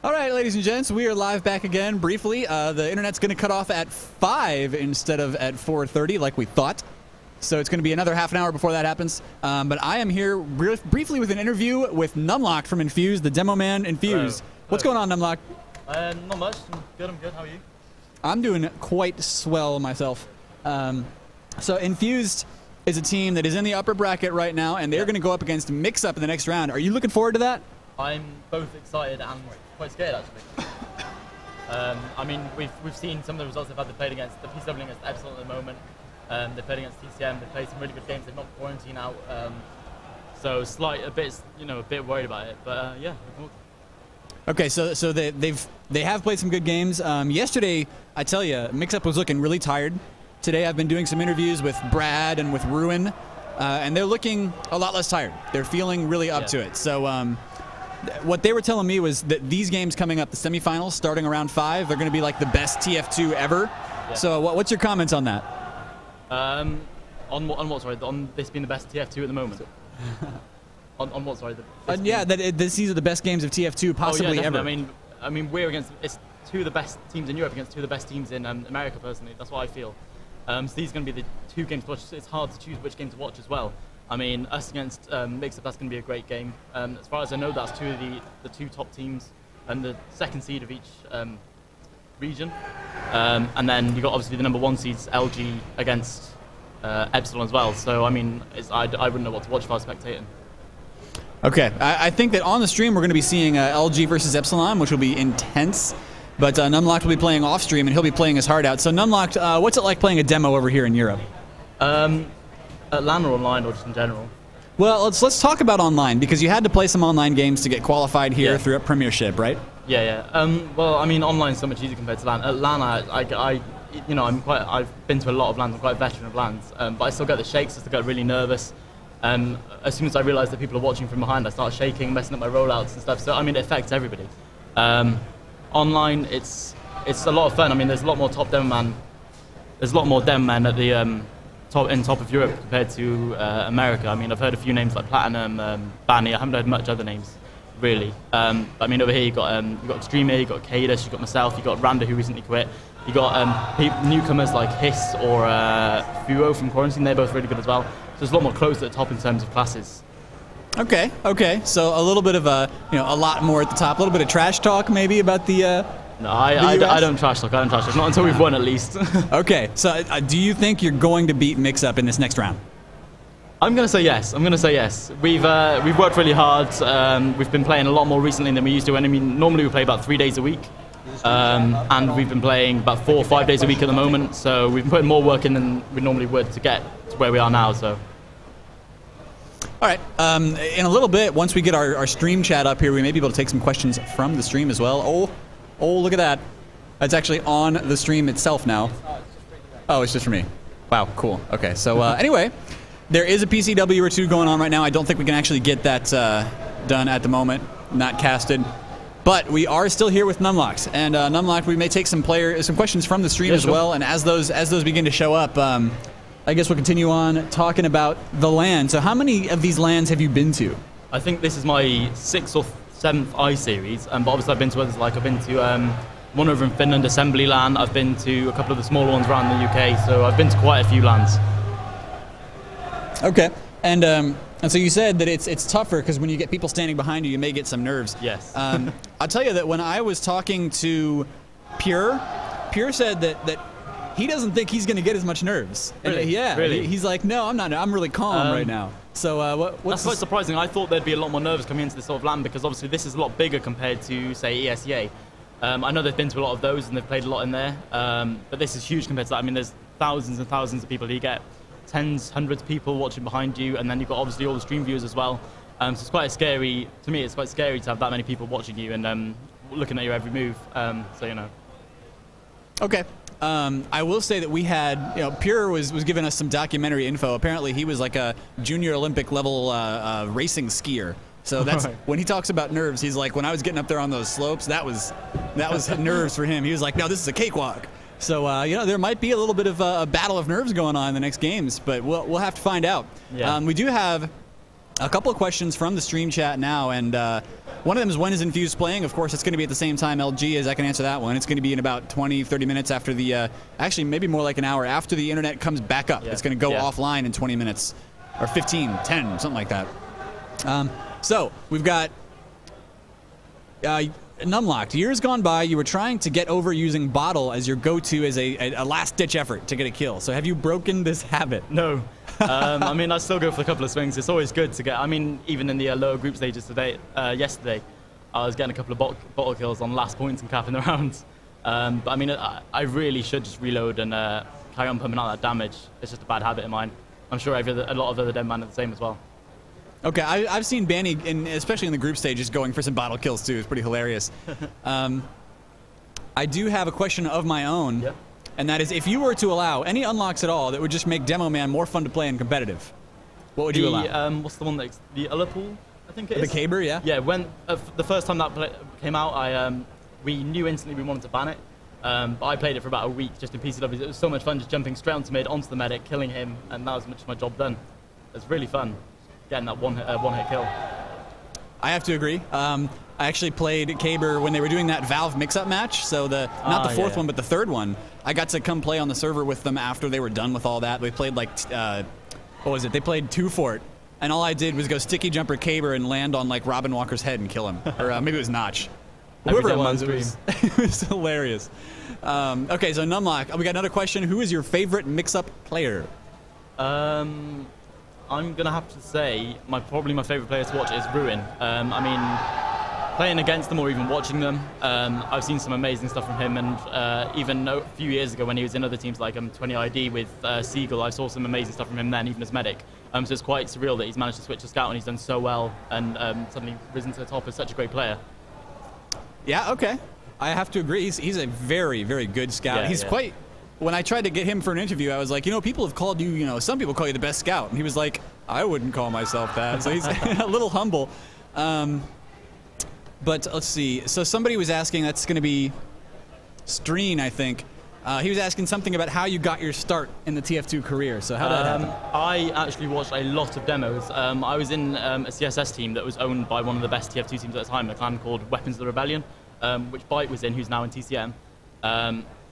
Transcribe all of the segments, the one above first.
All right, ladies and gents, we are live back again briefly. The internet's going to cut off at 5 instead of at 4:30 like we thought. So it's going to be another half an hour before that happens. But I am here briefly with an interview with Numlocked from Infused, the demo man Infused. Hello. What's going on, Numlocked? Not much. I'm good. How are you? I'm doing quite swell myself. So Infused is a team that is in the upper bracket right now, and they're going to go up against Mix-Up in the next round. Are you looking forward to that? I'm both excited and quite scared, actually. I mean, we've seen some of the results they've had. They played against the PCW against Epsilon at the moment. They played against TCM. They played some really good games. They've knocked Quarantine out. So a bit worried about it. But yeah. Okay, so they have played some good games. Yesterday, I tell you, Mix-Up was looking really tired. Today, I've been doing some interviews with Brad and with Ruin, and they're looking a lot less tired. They're feeling really up to it. So what they were telling me was that these games coming up, the semifinals, starting around 5, they're going to be like the best TF2 ever. Yeah. So what's your comments on that? On what? Sorry, on this being the best TF2 at the moment. on what? Sorry. Yeah, these are the best games of TF2 possibly ever. I mean, we're against two of the best teams in Europe against two of the best teams in America. Personally, that's what I feel. So these are going to be the 2 games to watch. It's hard to choose which game to watch as well. I mean, us against Mix-Up, that's going to be a great game. As far as I know, that's 2 of the 2 top teams and the 2nd seed of each region. And then you got obviously the number 1 seeds, LG, against Epsilon as well. So I mean, I wouldn't know what to watch if I was spectating. Okay, I think that on the stream we're going to be seeing LG versus Epsilon, which will be intense. But Numlocked will be playing off stream, and he'll be playing his heart out. So Numlocked, what's it like playing a demo over here in Europe? At LAN or online, or just in general? Well, let's talk about online, because you had to play some online games to get qualified here through a Premiership, right? Yeah. Well, I mean, online is so much easier compared to LAN. At LAN, I've been to a lot of LANs. I'm quite a veteran of LANs, but I still get the shakes. I still get really nervous. As soon as I realise that people are watching from behind, I start shaking, messing up my rollouts and stuff. So I mean, it affects everybody. Online, it's a lot of fun. I mean, there's a lot more top demoman. There's a lot more demoman at the top of Europe compared to America. I mean, I've heard a few names like Platinum, Banny. I haven't heard much other names, really. I mean, over here you got Extreme, you got Cadus, you got myself, you got Randa who recently quit. You got newcomers like Hiss or Fuo from Quarantine. They're both really good as well. So there's a lot more close at the top in terms of classes. Okay. So a little bit of a lot more at the top. A little bit of trash talk maybe about the. No, I don't trash talk. Not until we've won, at least. Okay. So do you think you're going to beat Mix-Up in this next round? I'm going to say yes. We've worked really hard. We've been playing a lot more recently than we used to. I mean, normally we play about 3 days a week. And we've been playing about 4 or 5 days a week at the moment. So we've been putting more work in than we normally would to get to where we are now. So. All right. In a little bit, once we get our stream chat up here, we may be able to take some questions from the stream as well. Oh, look at that. That's actually on the stream itself now. Oh, it's just for me. Wow, cool. Okay, so anyway, there is a PCW or 2 going on right now. I don't think we can actually get that done at the moment, not casted. But we are still here with Numlocked, and Numlocked, we may take some questions from the stream as well. And as those begin to show up, I guess we'll continue on talking about the LAN. So how many of these LANs have you been to? I think this is my 6th or 7th I series, but obviously I've been to others. Like I've been to one over in Finland, Assembly LAN. I've been to a couple of the smaller ones around the UK. So I've been to quite a few LANs. Okay, and so you said that it's tougher because when you get people standing behind you, you may get some nerves. Yes. I'll tell you that when I was talking to Pure said that he doesn't think he's going to get as much nerves. Really? Yeah. Really? He's like, no, I'm not. I'm really calm right now. So that's quite surprising. I thought there'd be a lot more nerves coming into this sort of LAN because obviously this is a lot bigger compared to, say, ESEA. I know they've been to a lot of those and they've played a lot in there, but this is huge compared to that. I mean, there's thousands and thousands of people. You get tens, hundreds of people watching behind you, and then you've got obviously all the stream viewers as well. So it's quite scary. To me, it's quite scary to have that many people watching you and looking at your every move. So. Okay. I will say that we had, Pure was giving us some documentary info. Apparently, he was like a junior Olympic level racing skier. So that's when he talks about nerves. He's like, when I was getting up there on those slopes, that was nerves for him. He was like, no, this is a cakewalk. So there might be a little bit of a battle of nerves going on in the next games, but we'll have to find out. Yeah. We do have a couple of questions from the stream chat now, and One of them is when is Infused playing? Of course, it's going to be at the same time LG is. I can answer that one. It's going to be in about 20, 30 minutes after the, actually maybe more like an hour after the internet comes back up. Yeah. It's going to go offline in 20 minutes or 15, 10, something like that. So we've got numlocked. Years gone by, you were trying to get over using bottle as your go-to as a last-ditch effort to get a kill. So have you broken this habit? No. I mean, I still go for a couple of swings. It's always good to get. I mean, even in the lower group stages yesterday, I was getting a couple of bottle kills on last points and capping the rounds. But I mean, I really should just reload and carry on pumping out that damage. It's just a bad habit of mine. I'm sure a lot of other demoman are the same as well. Okay, I've seen Banny, especially in the group stages, going for some bottle kills too. It's pretty hilarious. I do have a question of my own. Yep. And that is, if you were to allow any unlocks at all that would just make Demoman more fun to play and competitive, what would you allow? What's the one that's the Ullapool, I think it is? The Caber, yeah? Yeah, when the first time that came out, we knew instantly we wanted to ban it. But I played it for about a week just in PCW. It was so much fun just jumping straight onto mid, onto the medic, killing him, and that was much of my job done. It was really fun getting that one-hit kill. I have to agree. I actually played Caber when they were doing that Valve mix-up match, so not the fourth one, but the third one. I got to come play on the server with them after they were done with all that. We played like, what was it? They played 2 Fort, and all I did was go sticky jumper Caber and land on like Robin Walker's head and kill him. Or maybe it was Notch. Whoever it was, it was hilarious. Okay, so Numlock, we got another question. Who is your favorite mix-up player? I'm going to have to say probably my favorite player to watch is Ruin. I mean, playing against them or even watching them, I've seen some amazing stuff from him, and even a few years ago when he was in other teams like 20ID with Seagull, I saw some amazing stuff from him then, even as medic. So it's quite surreal that he's managed to switch to scout and he's done so well and suddenly risen to the top as such a great player. Yeah, okay. I have to agree. He's a very, very good scout. He's quite... When I tried to get him for an interview, I was like, people have called you, some people call you the best scout. And he was like, I wouldn't call myself that. So he's a little humble. But let's see. So somebody was asking, that's going to be Streen, I think. He was asking something about how you got your start in the TF2 career. So how did that happen? I actually watched a lot of demos. I was in a CSS team that was owned by one of the best TF2 teams at the time, a clan called Weapons of the Rebellion, which Byte was in, who's now in TCM.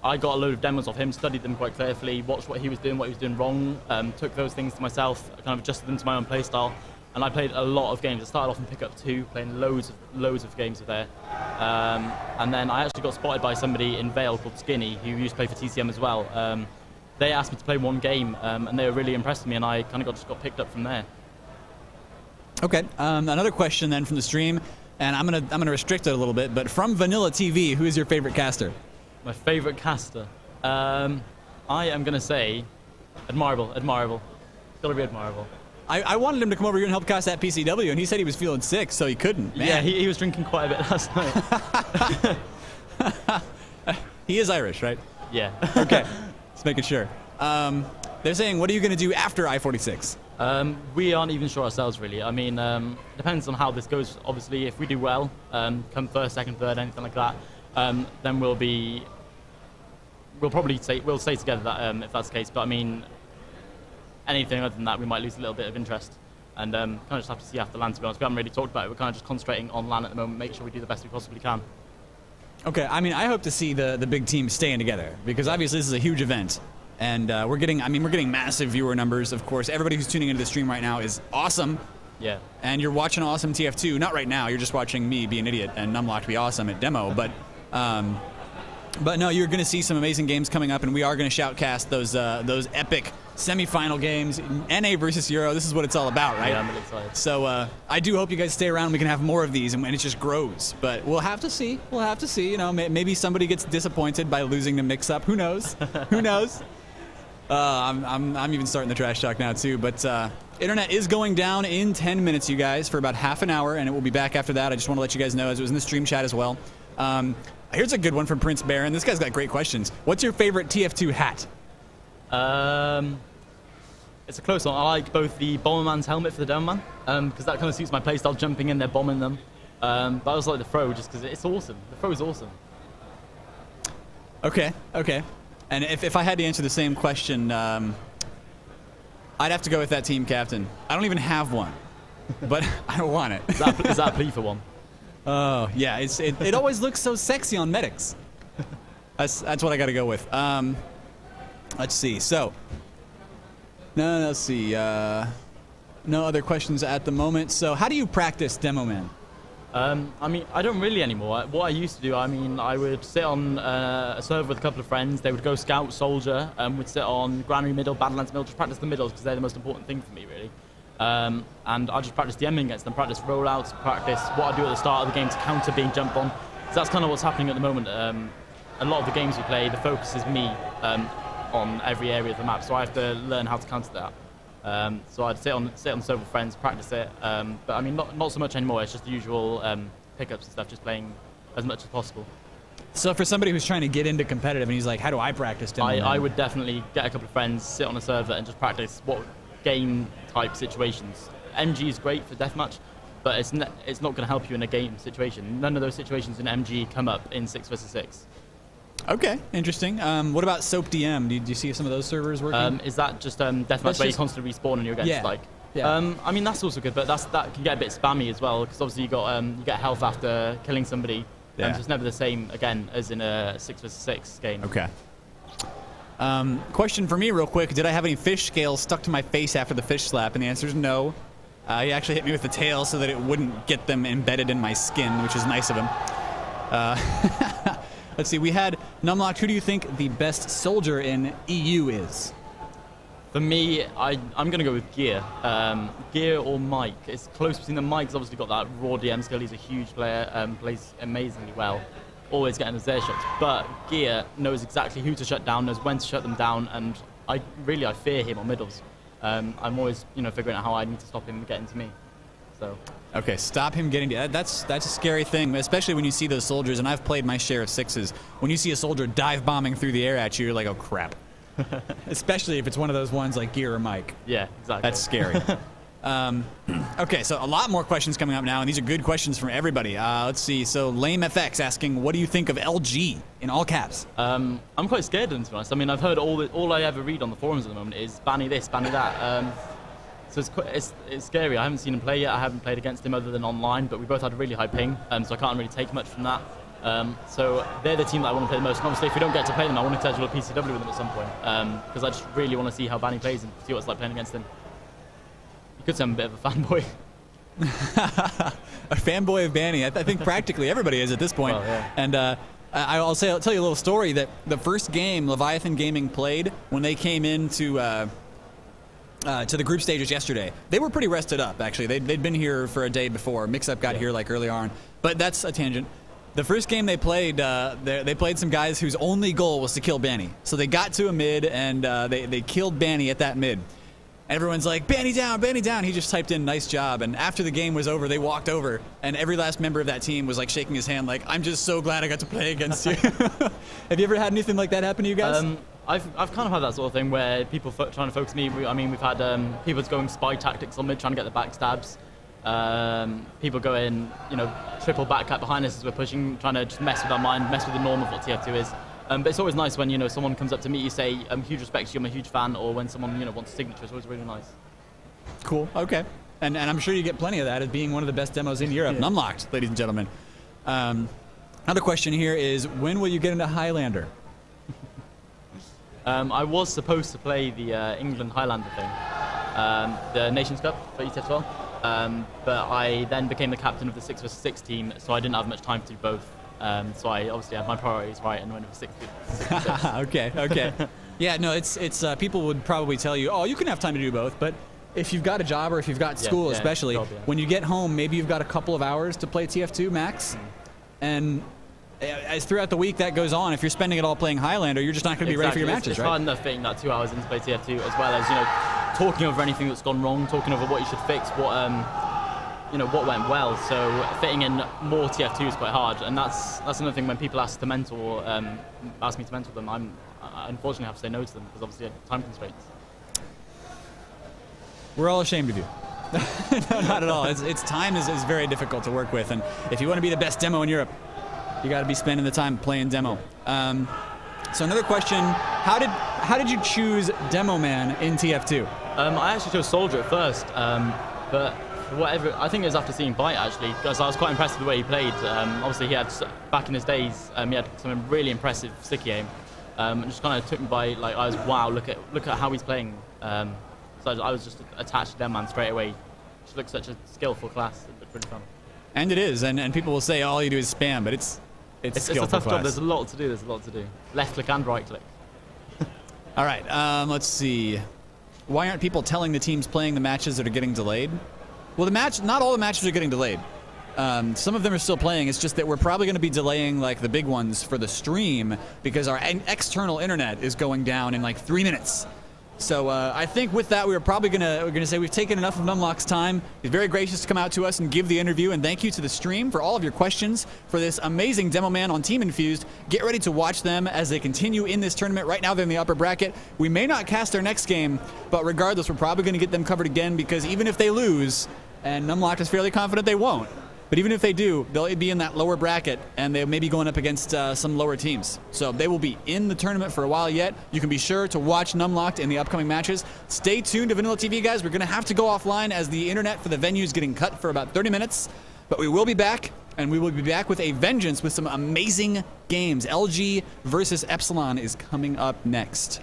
I got a load of demos of him, studied them quite carefully, watched what he was doing wrong, took those things to myself, kind of adjusted them to my own playstyle, and I played a lot of games. I started off in Pickup 2, playing loads of games there. And then I actually got spotted by somebody in Vale called Skinny, who used to play for TCM as well. They asked me to play one game, and they were really impressed with me, and I kind of just got picked up from there. Okay, another question then from the stream, and I'm gonna restrict it a little bit, but from VanillaTV, who is your favorite caster? My favorite caster? I am going to say Admirable. Gotta be Admirable. I wanted him to come over here and help cast that PCW, and he said he was feeling sick, so he couldn't. Man. Yeah, he was drinking quite a bit last night. He is Irish, right? Yeah. Okay, just making sure. They're saying, what are you going to do after I46? We aren't even sure ourselves, really. I mean, depends on how this goes. Obviously, if we do well, come first, second, third, anything like that, then we'll probably stay together if that's the case. But I mean, anything other than that, we might lose a little bit of interest, and kind of just have to see after LAN. To be honest, we haven't really talked about it. We're kind of just concentrating on LAN at the moment, make sure we do the best we possibly can. Okay, I mean, I hope to see the big team staying together, because obviously this is a huge event, and we're getting massive viewer numbers. Of course, everybody who's tuning into the stream right now is awesome. Yeah. And you're watching awesome TF2. Not right now. You're just watching me be an idiot and Numlocked be awesome at demo, but. But no, you're going to see some amazing games coming up, and we are going to shoutcast those epic semi-final games, NA versus Euro. This is what it's all about, right? Yeah, I'm really excited. So I do hope you guys stay around. And we can have more of these, and it just grows. But we'll have to see. We'll have to see. Maybe somebody gets disappointed by losing the mix-up. Who knows? Who knows? I'm even starting the trash talk now too. But internet is going down in 10 minutes, you guys, for about half an hour, and it will be back after that. I just want to let you guys know, as it was in the stream chat as well. Here's a good one from Prince Baron. This guy's got great questions. What's your favorite TF2 hat? It's a close one. I like both the Bomberman's helmet for the Demoman, because that kind of suits my playstyle, jumping in there, bombing them. But I also like the throw, just because it's awesome. The throw is awesome. Okay. And if I had to answer the same question, I'd have to go with that team captain. I don't even have one, but I want it. Is that a plea for one? Oh, yeah, it always looks so sexy on medics. That's what I got to go with. Let's see. So, let's see. No other questions at the moment. So, how do you practice Demoman? I mean, I don't really anymore. What I used to do, I mean, I would sit on a server with a couple of friends. They would go scout soldier, would sit on granary middle, Badlands middle, just practice the middles because they're the most important thing for me, really. And I just practice DMing against them, practice rollouts, practice what I do at the start of the game to counter being jumped on. So that's kind of what's happening at the moment. A lot of the games we play, the focus is me on every area of the map, so I have to learn how to counter that. So I'd sit on server with friends, practice it, but I mean not so much anymore. It's just the usual pickups and stuff, just playing as much as possible. So for somebody who's trying to get into competitive and he's like, how do I practice Demoman? I would definitely get a couple of friends, sit on a server and just practice what game type situations. MG is great for deathmatch, but it's not going to help you in a game situation. None of those situations in MG come up in 6 versus 6. Okay, interesting. What about SOAP DM? Do you see some of those servers working? Is that just deathmatch where you constantly respawn and you're against like? Yeah. I mean that's also good, but that can get a bit spammy as well because obviously you get health after killing somebody, and it's never the same again as in a 6 versus 6 game. Okay. Question for me real quick. Did I have any fish scales stuck to my face after the fish slap? And the answer is no. He actually hit me with the tail so that it wouldn't get them embedded in my skin, which is nice of him. Let's see. We had numlocked. Who do you think the best soldier in EU is? For me, I'm going to go with Gear. Gear or Mike. It's close between them. Mike's obviously got that raw DM skill. He's a huge player, plays amazingly well. Always getting those air shots. But Gear knows exactly who to shut down, knows when to shut them down, and I fear him on middles. I'm always figuring out how I need to stop him getting to me. So. Okay, stop him getting to that's a scary thing, especially when you see those soldiers, and I've played my share of 6s. When you see a soldier dive bombing through the air at you, you're like, oh crap. Especially if it's one of those ones like Gear or Mike. Yeah, exactly. That's scary. Okay, so a lot more questions coming up now, and these are good questions from everybody. Let's see. So Lame FX asking, what do you think of LG in all caps? I'm quite scared of them, to be honest. I mean, I've heard all I ever read on the forums at the moment is banny this, banny that. So it's scary. I haven't seen him play yet. I haven't played against him other than online, but we both had a really high ping, so I can't really take much from that. So they're the team that I want to play the most. And obviously, if we don't get to play them, I want to schedule a PCW with them at some point, because I just really want to see how Banny plays and see what it's like playing against him. You could say I'm a bit of a fanboy. A fanboy of Banny. I think practically everybody is at this point. Well, yeah. And I'll tell you a little story that the first game Leviathan Gaming played when they came into to the group stages yesterday. They were pretty rested up, actually. They'd been here for a day before. Mix-Up got here like early on. But that's a tangent. The first game they played, they played some guys whose only goal was to kill Banny. So they got to a mid, and they killed Banny at that mid. Everyone's like, Banny down, Banny down. He just typed in, nice job. And after the game was over, they walked over, and every last member of that team was like shaking his hand like, I'm just so glad I got to play against you. Have you ever had anything like that happen to you guys? I've kind of had that sort of thing where people trying to focus me. I mean, we've had people going spy tactics on mid, trying to get the backstabs. People going, triple backcat behind us as we're pushing, trying to just mess with our mind, mess with the norm of what TF2 is. But it's always nice when someone comes up to me, you say, huge respect to you, I'm a huge fan, or when someone wants a signature. It's always really nice. Cool. Okay. And I'm sure you get plenty of that as being one of the best demos in Europe. Yeah. Numlocked, ladies and gentlemen. Another question here is, when will you get into Highlander? I was supposed to play the England Highlander thing, the Nations Cup for ETF12, but I then became the captain of the 6 vs 6 team, so I didn't have much time to do both. So I obviously had my priorities right and went with 6 vs 6. Okay. Yeah, no, it's people would probably tell you, oh, you can have time to do both, but if you've got a job or if you've got school, especially, when you get home, maybe you've got a couple of hours to play TF2 max, and as throughout the week that goes on, if you're spending it all playing Highlander, you're just not going to be ready for your matches, it's right? It's hard enough fitting that 2 hours into play TF2, as well as talking over anything that's gone wrong, talking over what you should fix, what went well. So fitting in more TF2 is quite hard, and that's another thing when people ask me to mentor them. I unfortunately have to say no to them because obviously I have time constraints. We're all ashamed of you. No, not at all. It's time is very difficult to work with, and if you want to be the best demo in Europe, you got to be spending the time playing demo. So another question: How did you choose Demoman in TF2? I actually chose Soldier at first, but whatever. I think it was after seeing Byte actually, because I was quite impressed with the way he played. Obviously, he had back in his days, he had some really impressive sticky aim, and just kind of took me by like I was wow, look at how he's playing. So I was just attached to demoman straight away. Just looks such a skillful class. It looked really fun. And it is, and people will say all you do is spam, but it's a tough class. job. There's a lot to do. There's a lot to do. Left click and right click. All right, let's see. Why aren't people telling the teams playing the matches that are getting delayed? Well, not all the matches are getting delayed. Some of them are still playing. It's just that we're probably going to be delaying like the big ones for the stream because our external internet is going down in like 3 minutes. So I think with that, we're going to say we've taken enough of numlockd's time. He's very gracious to come out to us and give the interview. And thank you to the stream for all of your questions for this amazing demo man on Team Infused. Get ready to watch them as they continue in this tournament. Right now, they're in the upper bracket. We may not cast their next game, but regardless, we're probably going to get them covered again because even if they lose, and numlocked is fairly confident they won't, but even if they do, they'll be in that lower bracket, and they may be going up against some lower teams. So they will be in the tournament for a while yet. You can be sure to watch numlocked in the upcoming matches. Stay tuned to VanillaTV, guys. We're going to have to go offline as the internet for the venue is getting cut for about 30 minutes. But we will be back, and we will be back with a vengeance with some amazing games. LG versus Epsilon is coming up next.